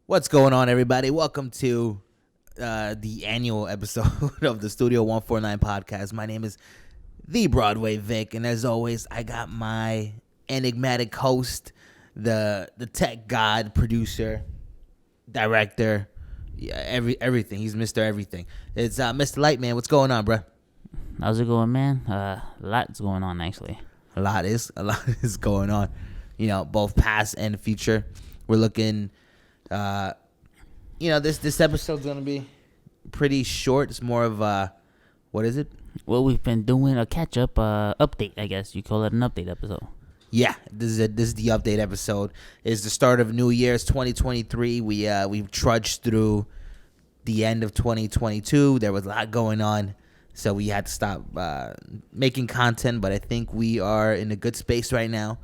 What's going on, everybody? Welcome to the annual episode of the Studio 149 podcast. My name is The Broadway Vic, and as always, I got my enigmatic host, the tech god, producer, director, everything. He's Mr. Everything. It's Mr. Lightman. What's going on, bruh? How's it going, man? A lot's going on, actually. A lot is going on. You know, both past and future. We're looking. This episode's gonna be pretty short. It's more of what is it? Well, we've been doing a catch-up update, I guess. You call it an update episode. Yeah, this is the update episode. It's the start of New Year's 2023. We've trudged through the end of 2022. There was a lot going on, so we had to stop making content. But I think we are in a good space right now,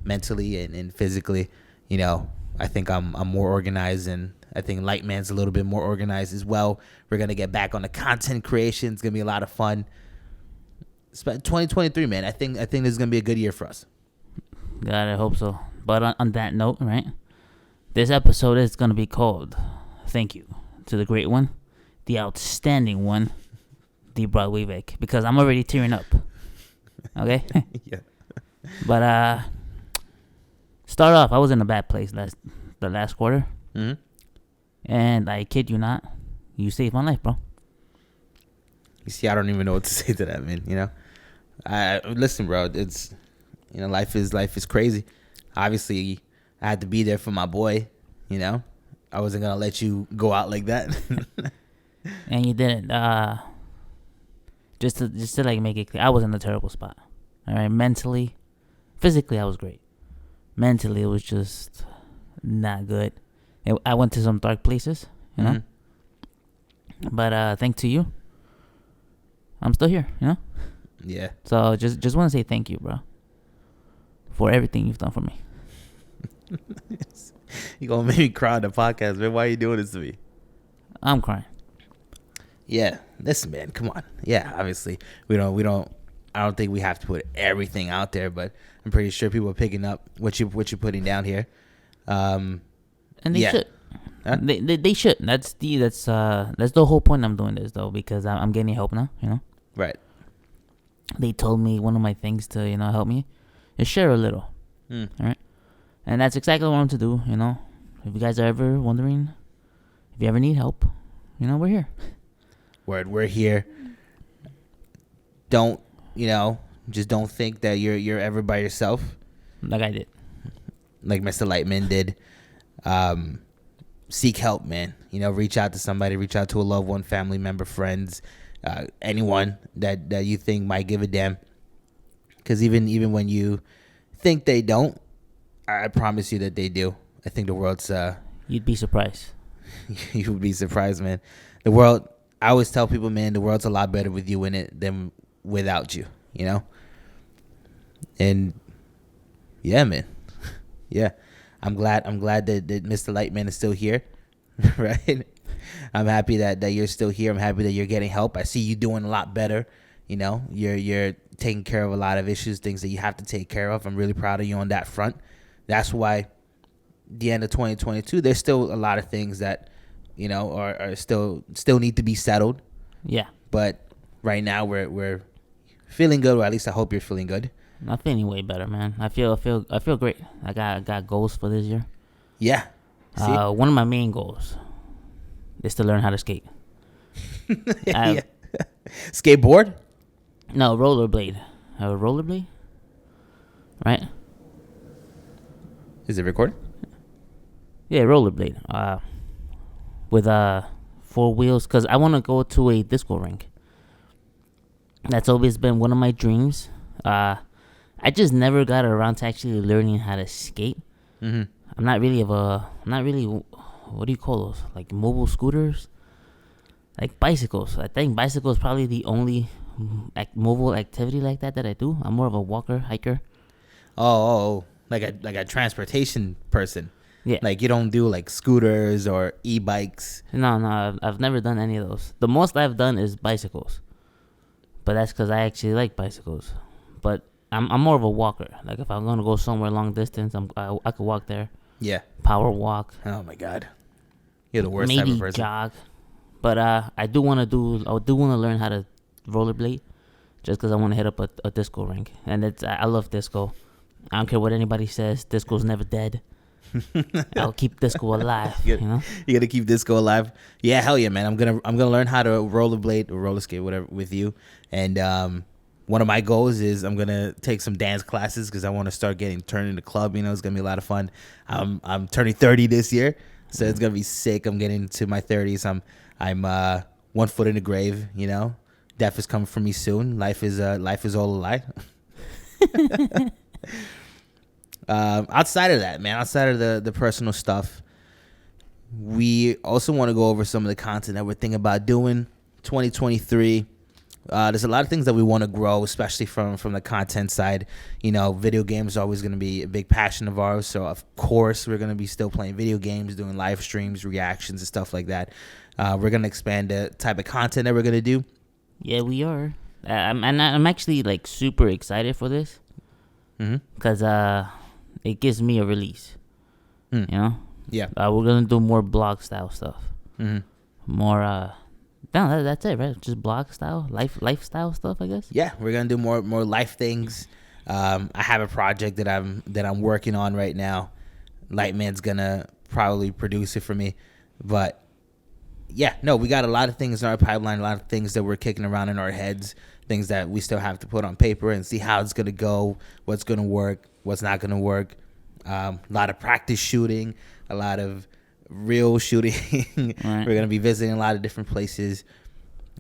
mentally and physically. You know, I think I'm more organized, and I think Lightman's a little bit more organized as well. We're gonna get back on the content creation. It's gonna be a lot of fun. 2023, man. I think this is gonna be a good year for us. God, I hope so. But on that note, right? This episode is gonna be called "Thank You to the Great One, the Outstanding One, the Broadway Vic," because I'm already tearing up. Okay. Yeah. But start off. I was in a bad place the last quarter. Mm-hmm. And I kid you not, you saved my life, bro. You see, I don't even know what to say to that, man. You know, listen, bro. It's life is crazy. Obviously, I had to be there for my boy. You know, I wasn't gonna let you go out like that. And you didn't. Just to like make it clear, I was in a terrible spot. All right, mentally, physically, I was great. Mentally, it was just not good. I went to some dark places, you know. Mm-hmm. But thanks to you, I'm still here, you know. Yeah. So just want to say thank you, bro, for everything you've done for me. You gonna make me cry on the podcast, man? Why are you doing this to me? I'm crying. Yeah. Listen, man. Come on. Yeah. Obviously, we don't. I don't think we have to put everything out there, but I'm pretty sure people are picking up what you're putting down here. And they should. Huh? They should. That's the whole point I'm doing this, though, because I'm getting help now, you know. Right. They told me one of my things to, help me is share a little. All right. And that's exactly what I'm to do, you know. If you guys are ever wondering, if you ever need help, we're here. We're here. Don't, just don't think that you're ever by yourself. Like I did. Like Mr. Lightman did. Seek help, man. Reach out to somebody, reach out to a loved one, family member, friends, anyone that you think might give a damn. Because even when you think they don't, I promise you that they do. I think the world's you'd be surprised. You would be surprised, man. The world, I always tell people, man, the world's a lot better with you in it than without you, And yeah, man. Yeah. I'm glad that Mr. Lightman is still here, right? I'm happy that you're still here. I'm happy that you're getting help. I see you doing a lot better. You're taking care of a lot of issues, things that you have to take care of. I'm really proud of you on that front. That's why the end of 2022, there's still a lot of things that, are still need to be settled. Yeah. But right now we're feeling good, or at least I hope you're feeling good. I'm feeling way better, man. I feel great. I got goals for this year. Yeah. One of my main goals is to learn how to skate. Yeah. Skateboard? No, rollerblade. Rollerblade? Right? Is it recorded? Yeah, rollerblade. With 4 wheels, because I want to go to a disco rink. That's always been one of my dreams. I just never got around to actually learning how to skate. Mm-hmm. I'm not really, what do you call those? Like mobile scooters? Like bicycles. I think bicycle is probably the only mobile activity like that I do. I'm more of a walker, hiker. Oh, like a transportation person. Yeah. Like you don't do like scooters or e-bikes. No, I've never done any of those. The most I've done is bicycles. But that's because I actually like bicycles. But I'm more of a walker. Like if I'm gonna go somewhere long distance, I could walk there. Yeah. Power walk. Oh my God. You're the worst type maybe of person. jog. But I do want to learn how to rollerblade, just because I want to hit up a disco rink, and I love disco. I don't care what anybody says. Disco's never dead. I'll keep disco alive. You know. You gotta keep disco alive. Yeah, hell yeah, man. I'm gonna learn how to rollerblade or roller skate, whatever, with you. And one of my goals is I'm gonna take some dance classes because I want to start getting turned into club. You know, it's gonna be a lot of fun. I'm turning 30 this year, so it's gonna be sick. I'm getting to my 30s. I'm 1 foot in the grave. You know, death is coming for me soon. Life is all a lie. Outside of that, man, outside of the personal stuff, we also want to go over some of the content that we're thinking about doing 2023. There's a lot of things that we want to grow, especially from the content side. You know, video games are always going to be a big passion of ours, so of course we're going to be still playing video games, doing live streams, reactions, and stuff like that. We're going to expand the type of content that we're going to do. Yeah, we are. I'm actually like super excited for this, because it gives me a release. You know. Yeah. We're gonna do more blog style stuff. More. No, that's it, right? Just blog style, lifestyle stuff, I guess. Yeah, we're gonna do more life things. I have a project that I'm working on right now. Lightman's gonna probably produce it for me, but yeah, no, we got a lot of things in our pipeline, a lot of things that we're kicking around in our heads, things that we still have to put on paper and see how it's gonna go, what's gonna work, what's not gonna work. A lot of practice shooting, a lot of real shooting. Right. We're gonna be visiting a lot of different places.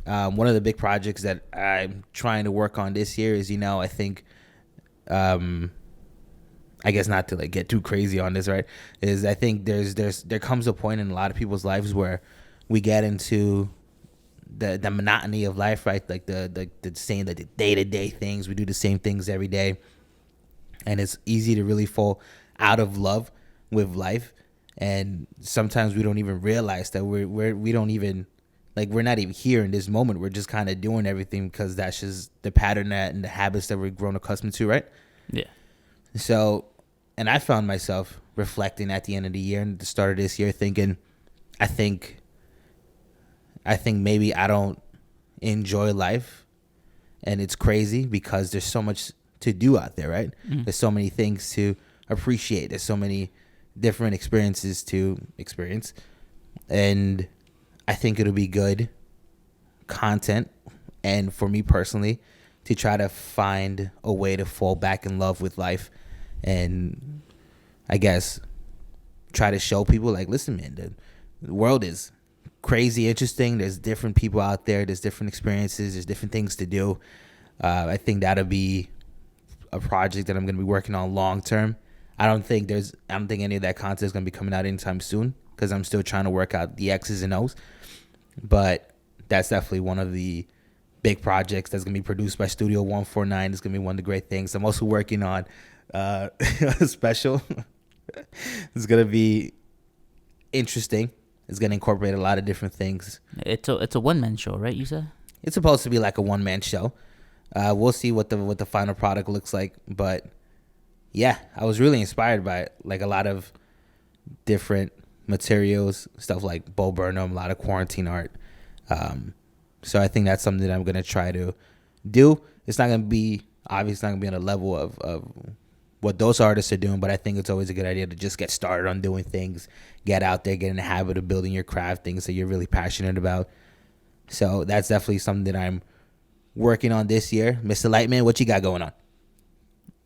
One of the big projects that I'm trying to work on this year is, I think, I guess not to like get too crazy on this, right? Is I think there comes a point in a lot of people's lives where we get into the monotony of life, right? Like the saying that the day-to-day things, we do the same things every day, and it's easy to really fall out of love with life. And sometimes we don't even realize that we don't even, like, we're not even here in this moment. We're just kind of doing everything because that's just the pattern and the habits that we're grown accustomed to, right? Yeah. So, and I found myself reflecting at the end of the year and the start of this year thinking, I think maybe I don't enjoy life, and it's crazy because there's so much to do out there, right? There's so many things to appreciate. There's so many different experiences to experience, and I think it'll be good content, and for me personally, to try to find a way to fall back in love with life, and I guess try to show people, like, listen, man, the world is crazy interesting. There's different people out there, there's different experiences, there's different things to do. I think that'll be a project that I'm going to be working on long term. I don't think any of that content is going to be coming out anytime soon because I'm still trying to work out the X's and O's. But that's definitely one of the big projects that's going to be produced by Studio 149. It's going to be one of the great things. I'm also working on a special. It's going to be interesting. It's going to incorporate a lot of different things. It's a one-man show, right, you said? It's supposed to be like a one-man show. We'll see what the final product looks like, but yeah, I was really inspired by it. Like a lot of different materials, stuff like Bo Burnham, a lot of quarantine art. So I think that's something that I'm gonna try to do. It's not gonna be obviously not gonna be on a level of what those artists are doing, but I think it's always a good idea to just get started on doing things, get out there, get in the habit of building your craft, things that you're really passionate about. So that's definitely something that I'm working on this year. Mr. Lightman, what you got going on?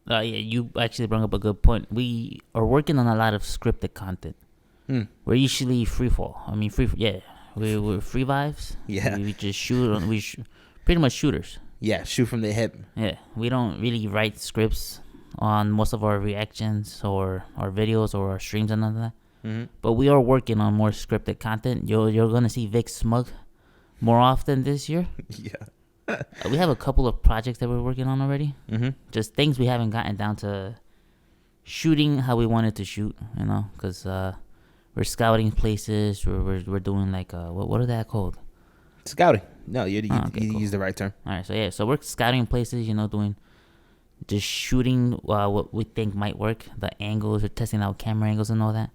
Yeah, you actually brought up a good point. We are working on a lot of scripted content. We're usually free fall. I mean, we're free vibes. Yeah. We just shoot. Pretty much shooters. Yeah, shoot from the hip. Yeah, we don't really write scripts on most of our reactions or our videos or our streams and all that. But we are working on more scripted content. You're gonna see Vic Smug more often this year. Yeah. We have a couple of projects that we're working on already. Just things we haven't gotten down to shooting how we wanted to shoot, because we're scouting places. We're doing like what are that called? Scouting. No, you Cool. use the right term. All right, so we're scouting places, doing just shooting what we think might work, the angles, we're testing out camera angles and all that.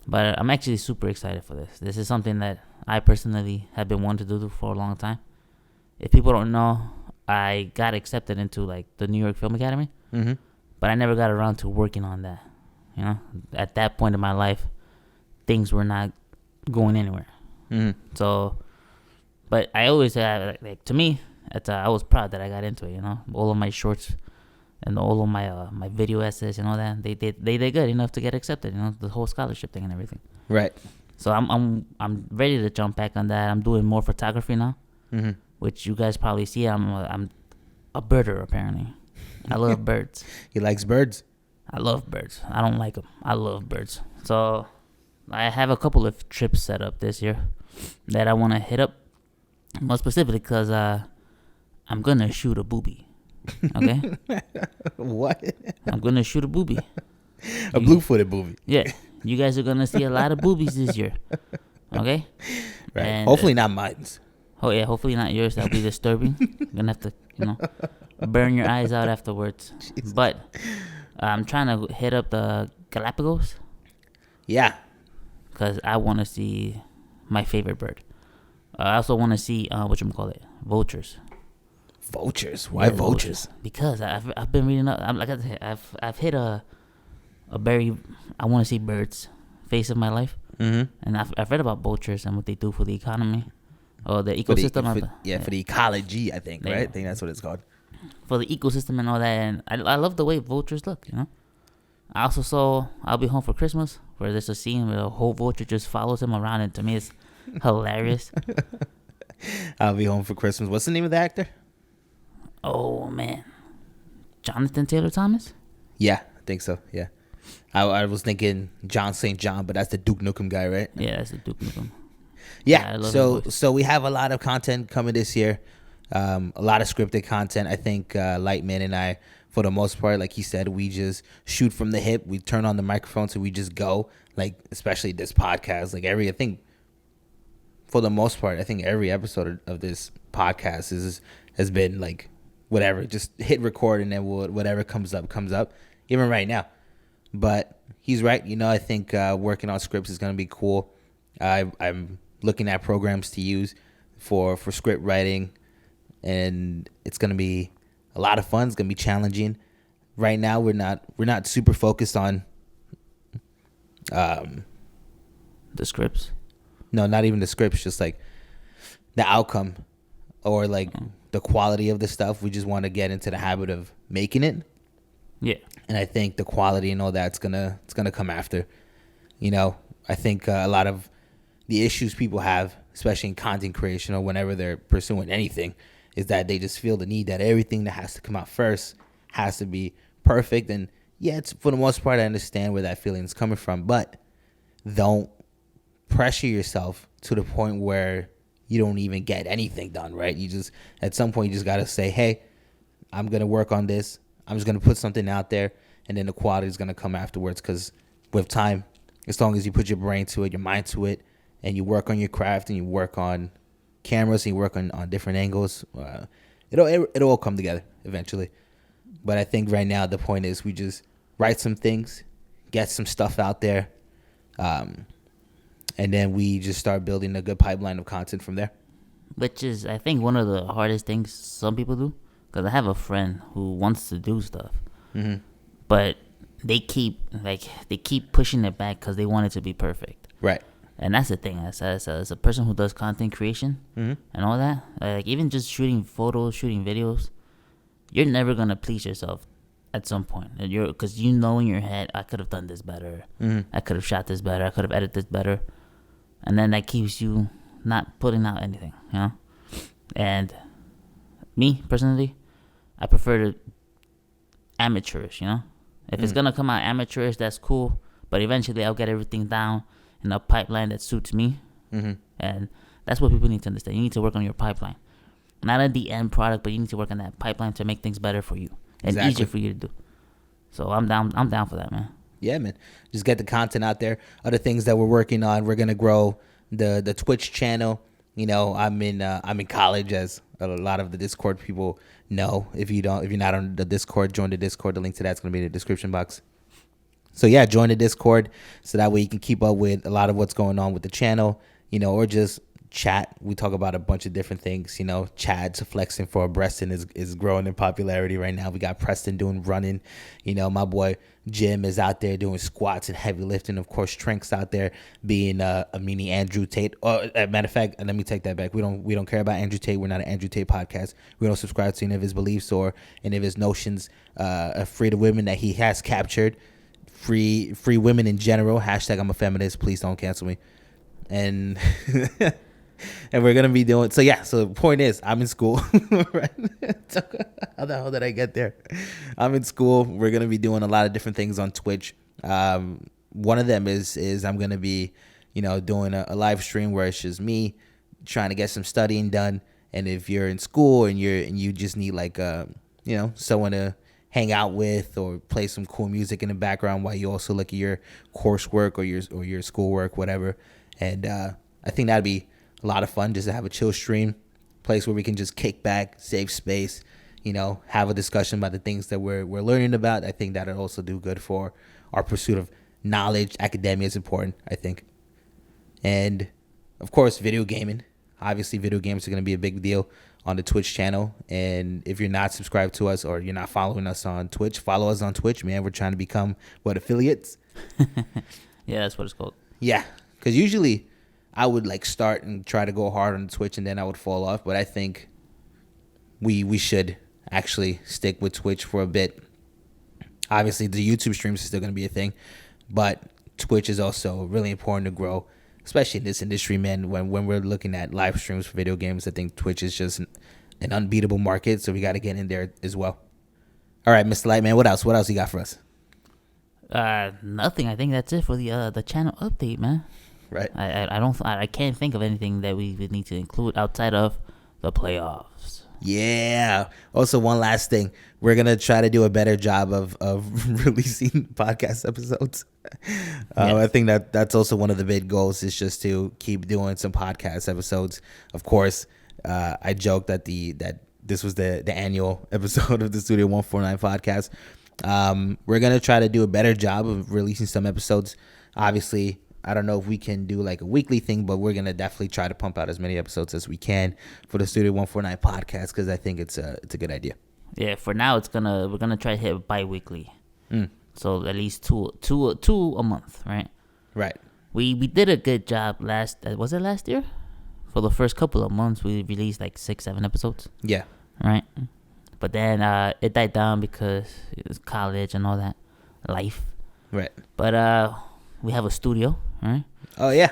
But I'm actually super excited for this. This is something that I personally have been wanting to do for a long time. If people don't know, I got accepted into like the New York Film Academy, Mm-hmm. but I never got around to working on that. You know, at that point in my life, things were not going anywhere. Mm-hmm. So, but I always like to me, I was proud that I got into it. You know, all of my shorts and all of my video essays and all that, they did good enough to get accepted. You know, the whole scholarship thing and everything. Right. So I'm ready to jump back on that. I'm doing more photography now, Mm-hmm. which you guys probably see. I'm a birder apparently. I love birds. He likes birds. I love birds. I don't like them. I love birds. So I have a couple of trips set up this year that I want to hit up. More specifically because I'm going to shoot a booby. Okay? What? I'm going to shoot a booby. A blue-footed booby. Yeah. You guys are going to see a lot of boobies this year. Okay? Right. And, Hopefully not mine. Oh, yeah. Hopefully not yours. That'll be disturbing. You're going to have to, burn your eyes out afterwards. Jesus. But I'm trying to hit up the Galapagos Yeah. because I want to see my favorite bird. I also want to see vultures. Vultures. Why Yeah, vultures? Because I've been reading up. Like I said, I've hit a very I want to see birds phase of my life, Mm-hmm. and I've read about vultures and what they do for the economy, or the ecosystem. For the ecology, I think, There you right? go. I think that's what it's called. For the ecosystem and all that, and I love the way vultures look. You know, I also saw I'll Be Home for Christmas, where there's a scene where a whole vulture just follows him around, and to me it's hilarious. I'll Be Home for Christmas. What's the name of the actor? Oh man, Jonathan Taylor Thomas. Yeah, I think so. Yeah. I was thinking John St. John, but that's the Duke Nukem guy, right? Yeah, that's the Duke Nukem. Yeah. I love his So voice. so we have a lot of content coming this year. A lot of scripted content. I think Lightman and I, for the most part, like he said, we just shoot from the hip. We turn on the microphone, so we just go. Like especially this podcast. Like I think for the most part, I think every episode of this podcast has been like whatever. Just hit record and then whatever comes up comes up. Even right now. But he's right. I think working on scripts is going to be cool. I'm looking at programs to use for script writing, and it's going to be a lot of fun. It's going to be challenging. Right now, we're not super focused on The scripts. no, not even the scripts, just like the outcome or like the quality of the stuff. We just want to get into the habit of making it. Yeah. And I think the quality and all that's it's gonna come after. I think a lot of the issues people have, especially in content creation or whenever they're pursuing anything, is that they just feel the need that everything that has to come out first has to be perfect. And yeah, it's for the most part I understand where that feeling is coming from, but don't pressure yourself to the point where you don't even get anything done, right? You just at some point you just gotta say, hey, I'm gonna work on this. I'm just going to put something out there, and then the quality is going to come afterwards, because with time, as long as you put your brain to it, your mind to it, and you work on your craft, and you work on cameras, and you work on different angles, it'll all come together eventually. But I think right now the point is we just write some things, get some stuff out there, and then we just start building a good pipeline of content from there. Which is, I think, one of the hardest things some people do. Because I have a friend who wants to do stuff, Mm-hmm. but they keep pushing it back because they want it to be perfect. Right. And that's the thing. As a person who does content creation Mm-hmm. and all that, like even just shooting photos, shooting videos, you're never gonna please yourself at some point. Because in your head, I could have done this better. Mm-hmm. I could have shot this better. I could have edited this better. And then that keeps you not putting out anything, And me personally, I prefer to amateurish, If it's gonna come out amateurish, that's cool. But eventually, I'll get everything down in a pipeline that suits me, Mm-hmm. and that's what people need to understand. You need to work on your pipeline, not on the end product, but you need to work on that pipeline to make things better for you and Exactly. easier for you to do. So I'm down. I'm down for that, man. Yeah, man. Just get the content out there. Other things that we're working on, we're gonna grow the Twitch channel. I'm in college, as a lot of the Discord people know. If you're not on the Discord, join the Discord. The link to that's gonna be in the description box. So yeah, join the Discord so that way you can keep up with a lot of what's going on with the channel, or just chat. We talk about a bunch of different things. Chad's flexing for Preston is growing in popularity right now. We got Preston doing running. My boy Jim is out there doing squats and heavy lifting. Of course, Trink's out there being a mini Andrew Tate. Matter of fact, let me take that back. We don't care about Andrew Tate. We're not an Andrew Tate podcast. We don't subscribe to any of his beliefs or any of his notions of free to women that he has captured. Free women in general. Hashtag I'm a feminist. Please don't cancel me. And and we're gonna be doing so. The point is, I'm in school. Right? How the hell did I get there? I'm in school. We're gonna be doing a lot of different things on Twitch. One of them is I'm gonna be, doing a live stream where it's just me trying to get some studying done. And if you're in school and you just need someone to hang out with or play some cool music in the background while you also look at your coursework or your schoolwork, whatever. And I think that'd be a lot of fun just to have a chill stream, place where we can just kick back, save space, have a discussion about the things that we're learning about. I think that'll also do good for our pursuit of knowledge. Academia is important, I think. And of course, video gaming. Obviously, video games are going to be a big deal on the Twitch channel. And if you're not subscribed to us or you're not following us on Twitch, follow us on Twitch, man. We're trying to become, affiliates? Yeah, that's what it's called. Yeah, because usually I would start and try to go hard on Twitch and then I would fall off. But I think we should actually stick with Twitch for a bit. Obviously, the YouTube streams is still going to be a thing. But Twitch is also really important to grow, especially in this industry, man. When we're looking at live streams for video games, I think Twitch is just an unbeatable market. So we got to get in there as well. All right, Mr. Lightman, what else? What else you got for us? Nothing. I think that's it for the channel update, man. Right. I can't think of anything that we would need to include outside of the playoffs. Yeah. Also, one last thing. We're going to try to do a better job of releasing podcast episodes. I think that's also one of the big goals is just to keep doing some podcast episodes. Of course, I joked that this was the annual episode of the Studio 149 podcast. We're going to try to do a better job of releasing some episodes. Obviously, I don't know if we can do a weekly thing, but we're going to definitely try to pump out as many episodes as we can for the Studio 149 podcast because I think it's a good idea. Yeah, for now we're gonna try to hit bi-weekly. So at least two a month, right? Right. We did a good job last year? For the first couple of months we released 6-7 episodes. Yeah. Right? But then it died down because it was college and all that life. Right. But we have a studio, right? Oh yeah.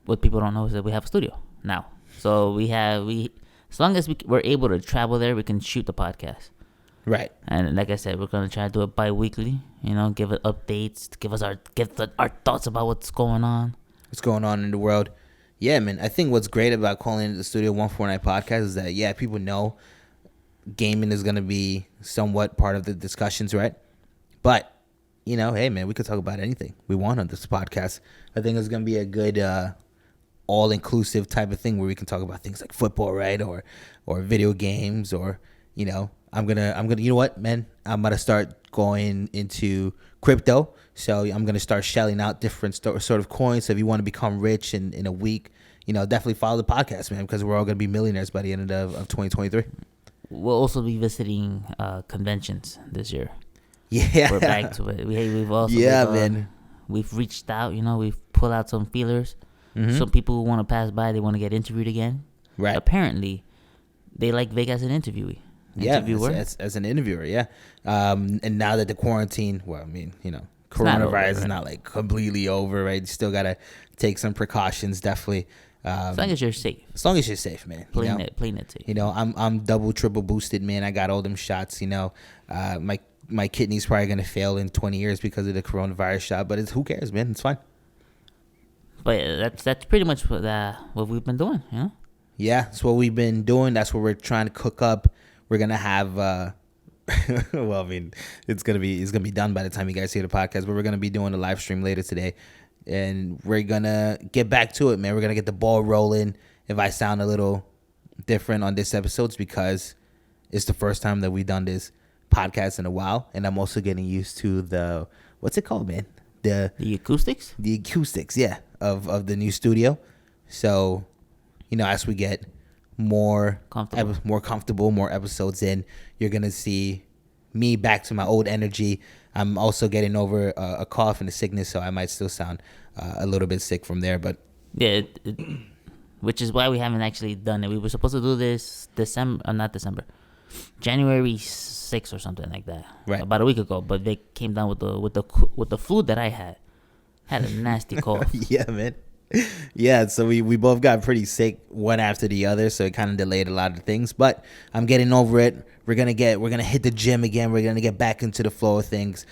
What people don't know is that we have a studio now. So as long as we're able to travel there, we can shoot the podcast. Right. And like I said, we're gonna try to do it bi-weekly. Give it updates, give our thoughts about what's going on. What's going on in the world? Yeah, man. I think what's great about calling it the Studio 149 podcast is that people know gaming is gonna be somewhat part of the discussions, right? But hey, man, we could talk about anything we want on this podcast. I think it's gonna be a good all-inclusive type of thing where we can talk about things like football, right, or video games, or I'm gonna you know what, man, I'm gonna start going into crypto, so I'm gonna start shelling out different sort of coins. So if you want to become rich in a week, definitely follow the podcast, man, because we're all gonna be millionaires by the end of 2023. We'll also be visiting conventions this year. Yeah, we're back to it. We've also man. We've reached out. We've pulled out some feelers. Mm-hmm. Some people who want to pass by, they want to get interviewed again. Right. Apparently, they like Vic as an interviewer. As an interviewer, yeah. And now that the quarantine, coronavirus is not completely over, right? You still gotta take some precautions, definitely. As long as you're safe. As long as you're safe, man. Plain it safe. I'm double, triple boosted, man. I got all them shots. My kidney's probably gonna fail in 20 years because of the coronavirus shot, but who cares, man? It's fine. But that's pretty much what we've been doing, Yeah, that's what we've been doing. That's what we're trying to cook up. We're gonna have it's gonna be done by the time you guys hear the podcast, but we're gonna be doing a live stream later today. And we're gonna get back to it, man. We're gonna get the ball rolling. If I sound a little different on this episode, it's because it's the first time that we've done this podcast in a while, and I'm also getting used to the what's it called, man? The acoustics. The acoustics, yeah, of the new studio. So, as we get more comfortable, more episodes in, you're gonna see me back to my old energy. I'm also getting over a cough and a sickness, so I might still sound a little bit sick from there. But yeah, which is why we haven't actually done it. We were supposed to do this January 6th or something like that, right, about a week ago. But they came down with the flu that I had a nasty cough. Yeah, man. Yeah, so we both got pretty sick one after the other, so it kind of delayed a lot of things. But I'm getting over it. We're gonna hit the gym again. We're gonna get back into the flow of things.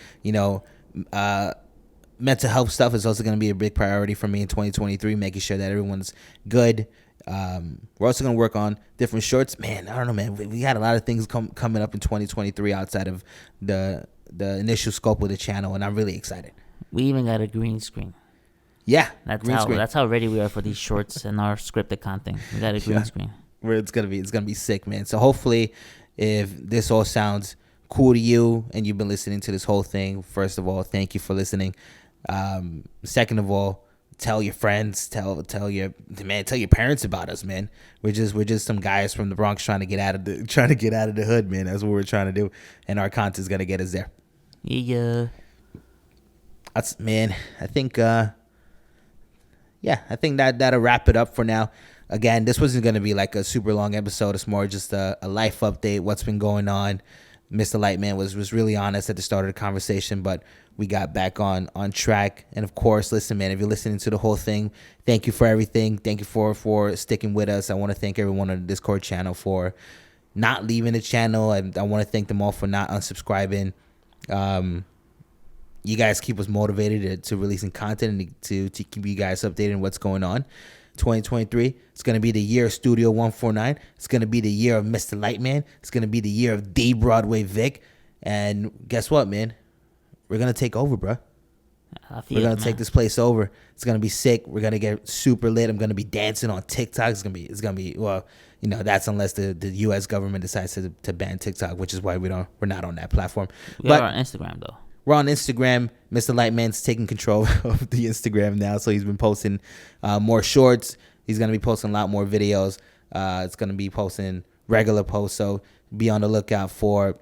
Mental health stuff is also gonna be a big priority for me in 2023. Making sure that everyone's good. We're also gonna work on different shorts. Man, I don't know, man. We got a lot of things coming up in 2023 outside of the initial scope of the channel, and I'm really excited. We even got a green screen. Yeah, that's how ready we are for these shorts and our scripted content. We got a green screen. Where it's gonna be sick, man. So hopefully, if this all sounds cool to you and you've been listening to this whole thing, first of all, thank you for listening. Second of all, tell your friends, tell your parents about us, man. We're just some guys from the Bronx trying to get out of the hood, man. That's what we're trying to do, and our content's gonna get us there. Yeah. That's, man. I think. I think that'll wrap it up for now. Again, this wasn't going to be like a super long episode. It's more just a life update, what's been going on. Mr. Lightman was really honest at the start of the conversation, but we got back on track. And of course, listen, man, if you're listening to the whole thing, thank you for everything. Thank you for sticking with us. I want to thank everyone on the Discord channel for not leaving the channel. I want to thank them all for not unsubscribing. You guys keep us motivated to releasing content and to keep you guys updated on what's going on. 2023, it's going to be the year of Studio 149. It's going to be the year of Mr. Lightman. It's going to be the year of D Broadway Vic. And guess what, man? We're going to take over, bro. We're going to take this place over. It's going to be sick. We're going to get super lit. I'm going to be dancing on TikTok. It's going to be well, that's unless the US government decides to ban TikTok, which is why we're not on that platform. We are on Instagram though. We're on Instagram. Mr. Lightman's taking control of the Instagram now, so he's been posting more shorts. He's going to be posting a lot more videos. It's going to be posting regular posts, so be on the lookout for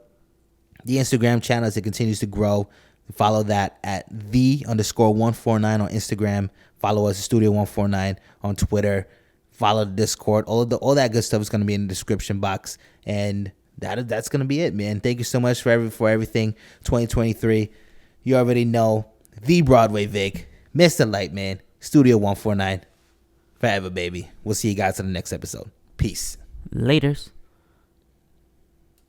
the Instagram channel as it continues to grow. Follow that at _149 on Instagram. Follow us at Studio 149 on Twitter. Follow the Discord. All that good stuff is going to be in the description box, and that's going to be it, man. Thank you so much for everything. 2023. You already know. The Broadway Vic. Mr. Lightman. Studio 149. Forever, baby. We'll see you guys in the next episode. Peace. Laters.